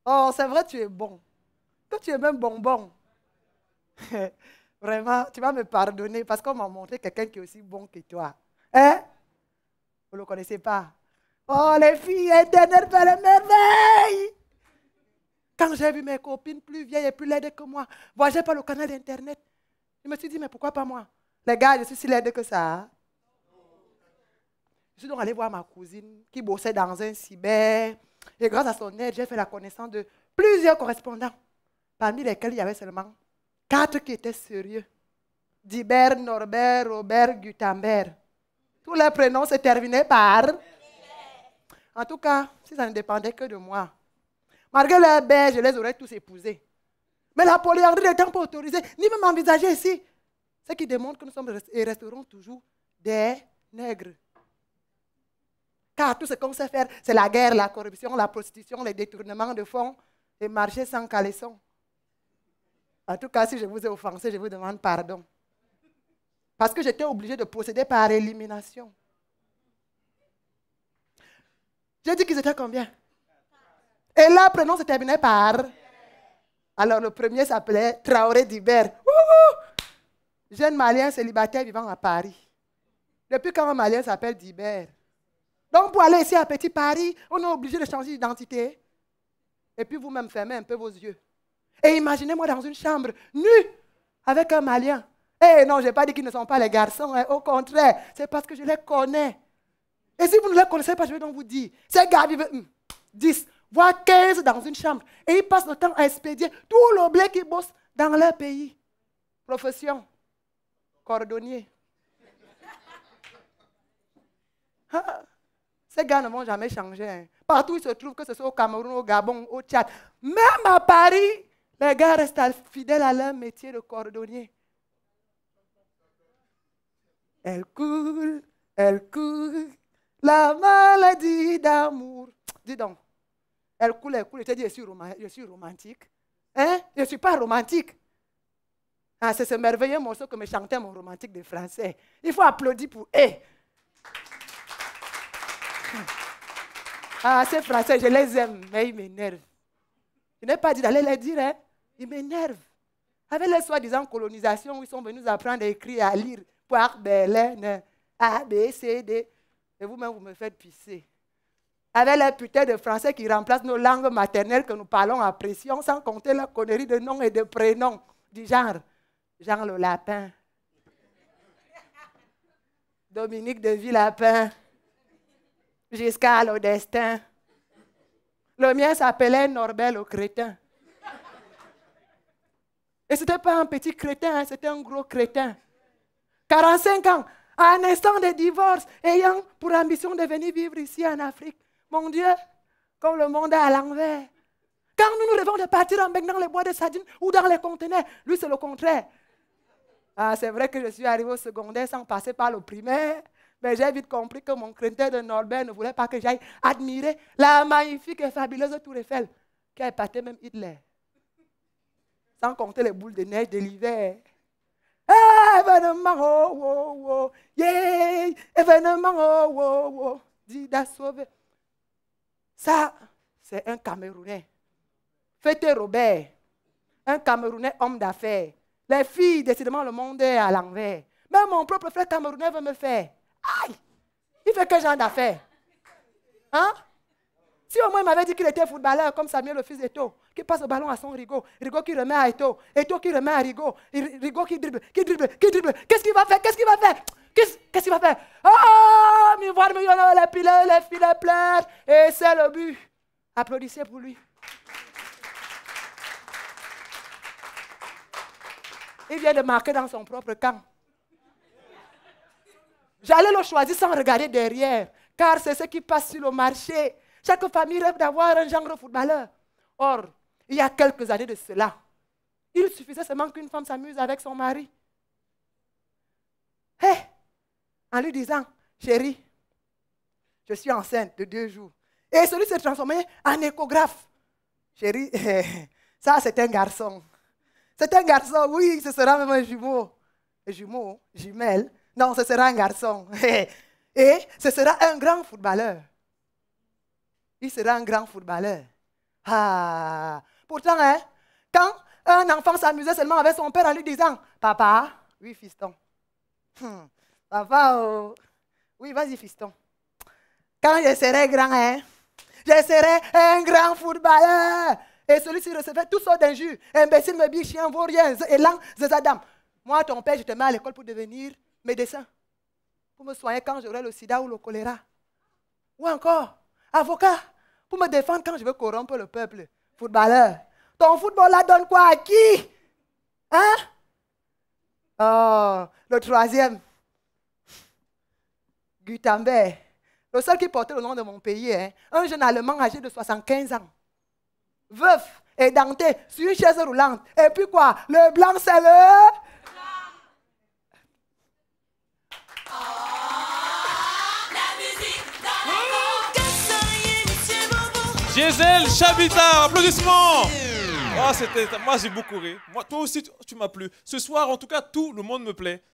Oh, c'est vrai, tu es bon. Toi, tu es même bonbon. Vraiment, tu vas me pardonner parce qu'on m'a montré quelqu'un qui est aussi bon que toi. Hein? Vous ne le connaissez pas? Oh, les filles éternelles font les merveilles! Quand j'ai vu mes copines plus vieilles et plus laides que moi voyager par le canal d'Internet, je me suis dit, mais pourquoi pas moi? Les gars, je suis si laide que ça. Hein? Je suis donc allée voir ma cousine qui bossait dans un cyber. Et grâce à son aide, j'ai fait la connaissance de plusieurs correspondants, parmi lesquels il y avait seulement 4 qui étaient sérieux. Dibert, Norbert, Robert, Gutenberg. Tous leurs prénoms se terminaient par... En tout cas, si ça ne dépendait que de moi, malgré leur beige, je les aurais tous épousés. Mais la polyandrie n'étant pas autorisée, ni même envisagée ici. Ce qui démontre que nous sommes et resterons toujours des nègres. Car tout ce qu'on sait faire, c'est la guerre, la corruption, la prostitution, les détournements de fonds et marcher sans caleçon. En tout cas, si je vous ai offensé, je vous demande pardon. Parce que j'étais obligé de procéder par élimination. J'ai dit qu'ils étaient combien? Et là, prénom se terminait par... Alors, le premier s'appelait Traoré Dibert. Jeune Malien célibataire vivant à Paris. Depuis quand un Malien s'appelle Dibert? Donc, pour aller ici à Petit Paris, on est obligé de changer d'identité. Et puis, vous-même, fermez un peu vos yeux. Et imaginez-moi dans une chambre, nue, avec un Malien. Eh non, je n'ai pas dit qu'ils ne sont pas les garçons. Hein. Au contraire, c'est parce que je les connais. Et si vous ne les connaissez pas, je vais donc vous dire, ces gars vivent 10, voire 15 dans une chambre. Et ils passent le temps à expédier tout le blé qui bosse dans leur pays. Profession, cordonnier. Ah, ces gars ne vont jamais changer. Hein. Partout où ils se trouvent, que ce soit au Cameroun, au Gabon, au Tchad, même à Paris, les gars restent fidèles à leur métier de cordonnier. Elle coule, la maladie d'amour. Dis donc, elle coule, je te dis, je suis romantique. Hein? Je ne suis pas romantique. Ah, c'est ce merveilleux morceau que me chantait mon romantique de français. Il faut applaudir pour eux. Ah, ces Français, je les aime, mais ils m'énervent. Je n'ai pas dit d'aller les dire, hein? Ils m'énervent. Avec les soi-disant colonisations, où ils sont venus apprendre à écrire, à lire, Poire, Berlin, A, B, C, D. Et vous-même, vous me faites pisser. Avec les putains de français qui remplacent nos langues maternelles que nous parlons à pression, sans compter la connerie de noms et de prénoms, du genre Jean le Lapin, Dominique de Villepin, Giscard le Destin. Le mien s'appelait Norbert le Crétin. Et ce n'était pas un petit crétin, hein, c'était un gros crétin. 45 ans, à un instant de divorce, ayant pour ambition de venir vivre ici en Afrique. Mon Dieu, comme le monde est à l'envers. Quand nous rêvons de partir en bec dans les bois de sardines ou dans les conteneurs, lui c'est le contraire. Ah, c'est vrai que je suis arrivé au secondaire sans passer par le primaire, mais j'ai vite compris que mon crétin de Norbert ne voulait pas que j'aille admirer la magnifique et fabuleuse Tour Eiffel, qui a épaté même Hitler. Sans compter les boules de neige de l'hiver. Ah, événement, oh, oh, oh, yeah, événement, oh, oh, oh, Dida sauvé. Ça, c'est un Camerounais. Fête Robert, un Camerounais homme d'affaires. Les filles, décidément, le monde est à l'envers. Même mon propre frère Camerounais veut me faire. Aïe! Il fait quel genre d'affaires? Hein? Si au moins il m'avait dit qu'il était footballeur comme Samuel le fils d'Eto, qui passe le ballon à son Rigaud, Rigaud qui remet à Eto, Eto qui remet à Rigaud, Rigaud qui dribble, qu'est-ce qu'il va faire? Qu'est-ce qu'il va faire? Qu'est-ce qu'il va faire? Oh, mi voir les filets pleins, et c'est le but. Applaudissez pour lui. Il vient de marquer dans son propre camp. J'allais le choisir sans regarder derrière, car c'est ce qui passe sur le marché. Chaque famille rêve d'avoir un genre footballeur. Or, il y a quelques années de cela, il suffisait seulement qu'une femme s'amuse avec son mari. En lui disant, chérie, je suis enceinte de 2 jours. Et celui s'est transformé en échographe. Chérie, ça c'est un garçon. C'est un garçon, oui, ce sera même un jumeau. Un jumeau, jumelle. Non, ce sera un garçon. Et ce sera un grand footballeur. Il sera un grand footballeur. Ah. Pourtant, hein, quand un enfant s'amusait seulement avec son père en lui disant, papa, oui, fiston. Papa, oh. Oui, vas-y, fiston. Quand je serai grand, hein, je serai un grand footballeur. Et celui-ci recevait tout sortes d'injures. Imbécile, me dit, chien, vaut rien, élan, zazadam. Moi, ton père, je te mets à l'école pour devenir médecin. Pour me soigner quand j'aurai le sida ou le choléra. Ou encore, avocat, pour me défendre quand je veux corrompre le peuple. Footballeur. Ton football là donne quoi à qui? Hein? Oh, le troisième. Gutenberg. Le seul qui portait le nom de mon pays, hein, un jeune Allemand âgé de 75 ans. Veuf, édenté, sur une chaise roulante. Et puis quoi? Le blanc, c'est le... Gisèle Chabita, applaudissements. Oh, moi j'ai beaucoup ri. Moi, toi aussi tu m'as plu. Ce soir, en tout cas, tout le monde me plaît.